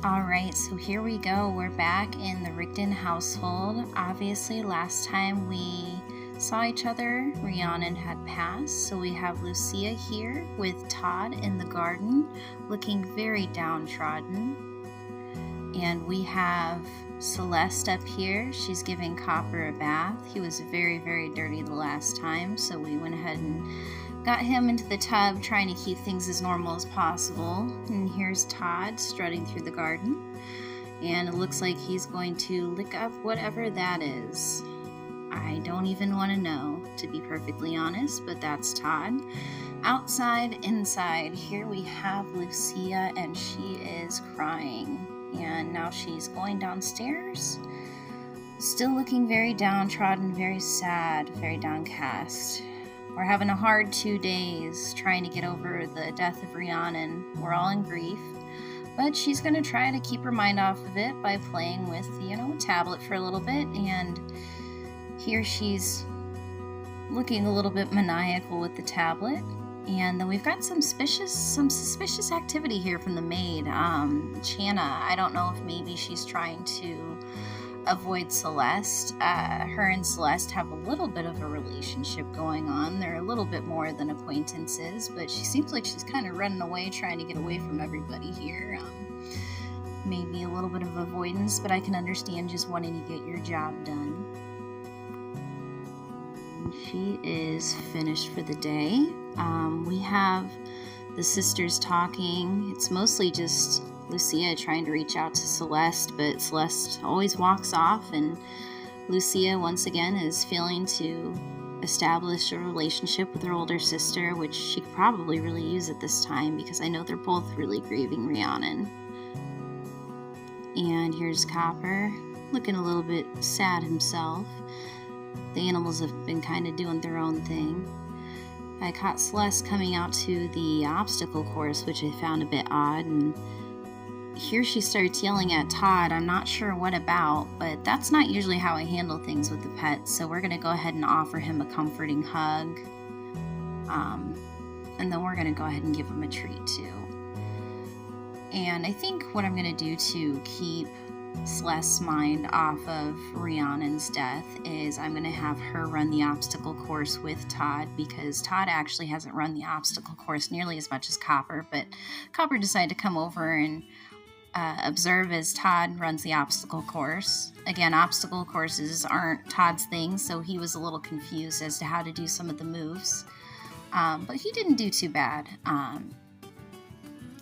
Alright, so here we go. We're back in the Rigdon household. Obviously, last time we saw each other, Rhiannon had passed. So we have Lucia here with Todd in the garden, looking very downtrodden. And we have Celeste up here. She's giving Copper a bath. He was very, very dirty the last time, so we went ahead and got him into the tub, trying to keep things as normal as possible. And here's Todd strutting through the garden. And it looks like he's going to lick up whatever that is. I don't even want to know, to be perfectly honest, but that's Todd. Outside, inside, here we have Lucia, and she is crying. And now she's going downstairs, still looking very downtrodden, very sad, very downcast. We're having a hard 2 days trying to get over the death of Rhiannon. We're all in grief, but she's going to try to keep her mind off of it by playing with, a tablet for a little bit. And here she's looking a little bit maniacal with the tablet. And then we've got some suspicious activity here from the maid, Channa. I don't know if maybe she's trying to avoid Celeste. Her and Celeste have a little bit of a relationship going on. They're a little bit more than acquaintances, but she seems like she's kind of running away, trying to get away from everybody here. Maybe a little bit of avoidance, but I can understand just wanting to get your job done. She is finished for the day. We have the sisters talking. It's mostly just Lucia trying to reach out to Celeste, but Celeste always walks off, and Lucia once again is failing to establish a relationship with her older sister, which she could probably really use at this time because I know they're both really grieving Rhiannon. And here's Copper, looking a little bit sad himself. The animals have been kind of doing their own thing. I caught Celeste coming out to the obstacle course, which I found a bit odd, and here she starts yelling at Todd. I'm not sure what about, but that's not usually how I handle things with the pets, so we're going to go ahead and offer him a comforting hug, and then we're going to go ahead and give him a treat too. And I think what I'm going to do to keep Celeste's mind off of Rhiannon's death is I'm going to have her run the obstacle course with Todd, because Todd actually hasn't run the obstacle course nearly as much as Copper, but Copper decided to come over and observe as Todd runs the obstacle course. Again, obstacle courses aren't Todd's thing, so he was a little confused as to how to do some of the moves, but he didn't do too bad.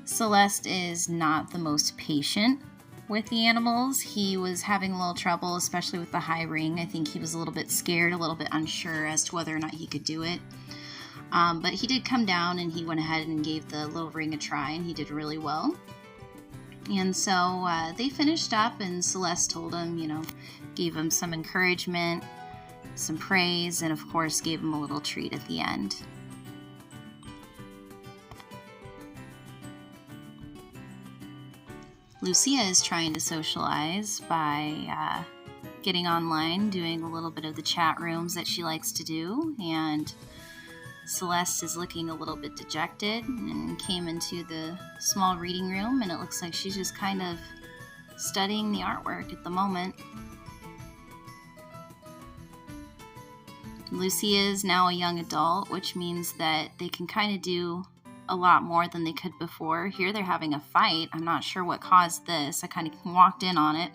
Celeste is not the most patient with the animals. He was having a little trouble, especially with the high ring. I think he was a little bit scared, a little bit unsure as to whether or not he could do it. But he did come down and he went ahead and gave the little ring a try, and he did really well. And so they finished up, and Celeste told him, gave him some encouragement, some praise, and of course gave him a little treat at the end. Lucia is trying to socialize by getting online, doing a little bit of the chat rooms that she likes to do, and Celeste is looking a little bit dejected and came into the small reading room, and it looks like she's just kind of studying the artwork at the moment. Lucia is now a young adult, which means that they can kind of do a lot more than they could before. Here they're having a fight. I'm not sure what caused this. I kind of walked in on it.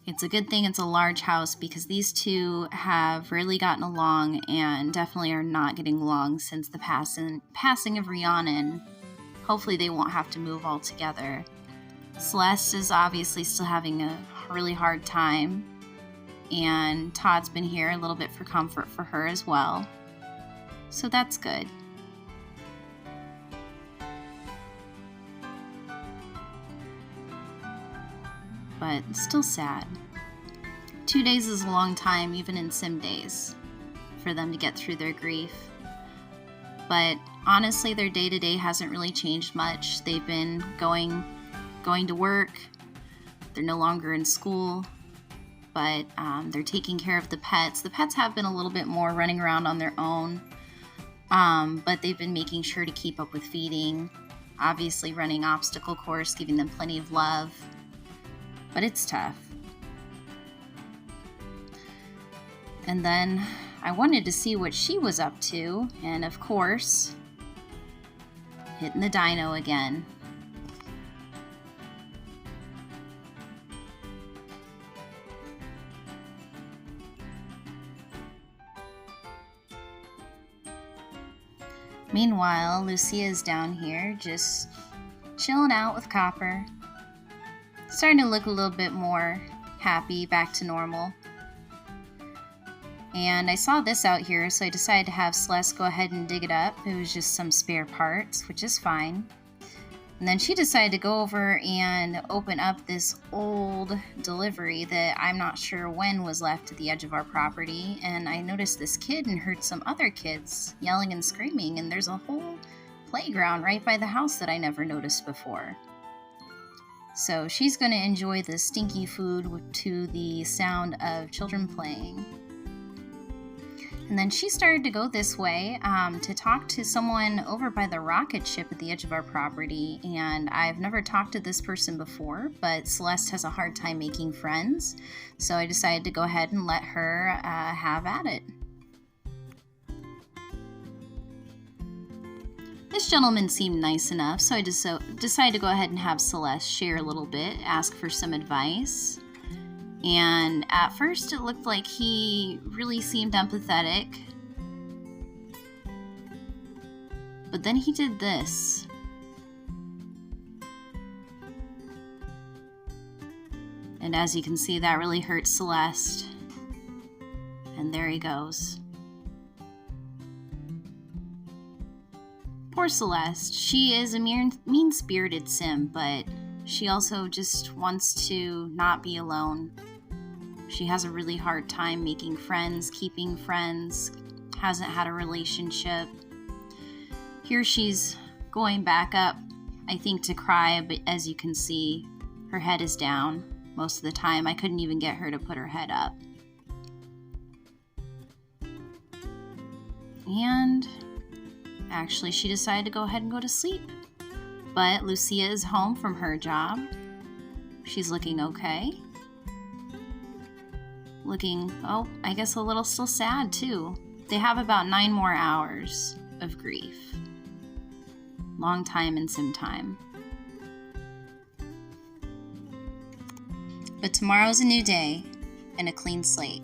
It's a good thing it's a large house, because these two have really gotten along and definitely are not getting along since the passing of Rhiannon. Hopefully they won't have to move all together. Celeste is obviously still having a really hard time, and Todd's been here a little bit for comfort for her as well. So that's good. But still sad. 2 days is a long time, even in sim days, for them to get through their grief. But honestly, their day-to-day hasn't really changed much. They've been going to work. They're no longer in school, but they're taking care of the pets. The pets have been a little bit more running around on their own, but they've been making sure to keep up with feeding, obviously running obstacle course, giving them plenty of love. but it's tough. And then I wanted to see what she was up to, and of course, hitting the dyno again. Meanwhile, Lucia is down here just chilling out with Copper. Starting to look a little bit more happy, back to normal. And I saw this out here, so I decided to have Celeste go ahead and dig it up. It was just some spare parts, which is fine. And then she decided to go over and open up this old delivery that I'm not sure when was left at the edge of our property. And I noticed this kid and heard some other kids yelling and screaming. And there's a whole playground right by the house that I never noticed before. So she's going to enjoy the stinky food to the sound of children playing. And then she started to go this way to talk to someone over by the rocket ship at the edge of our property. And I've never talked to this person before, but Celeste has a hard time making friends. So I decided to go ahead and let her have at it. This gentleman seemed nice enough, so I decided to go ahead and have Celeste share a little bit, ask for some advice. And at first it looked like he really seemed empathetic. But then he did this. And as you can see, that really hurt Celeste. And there he goes. Poor Celeste. She is a mean-spirited sim, but she also just wants to not be alone. She has a really hard time making friends, keeping friends, hasn't had a relationship. Here she's going back up, I think, to cry, but as you can see, her head is down most of the time. I couldn't even get her to put her head up. And actually, she decided to go ahead and go to sleep. But Lucia is home from her job. She's looking okay. Looking, oh, I guess a little still sad too. They have about 9 more hours of grief. Long time and sim time. But tomorrow's a new day and a clean slate.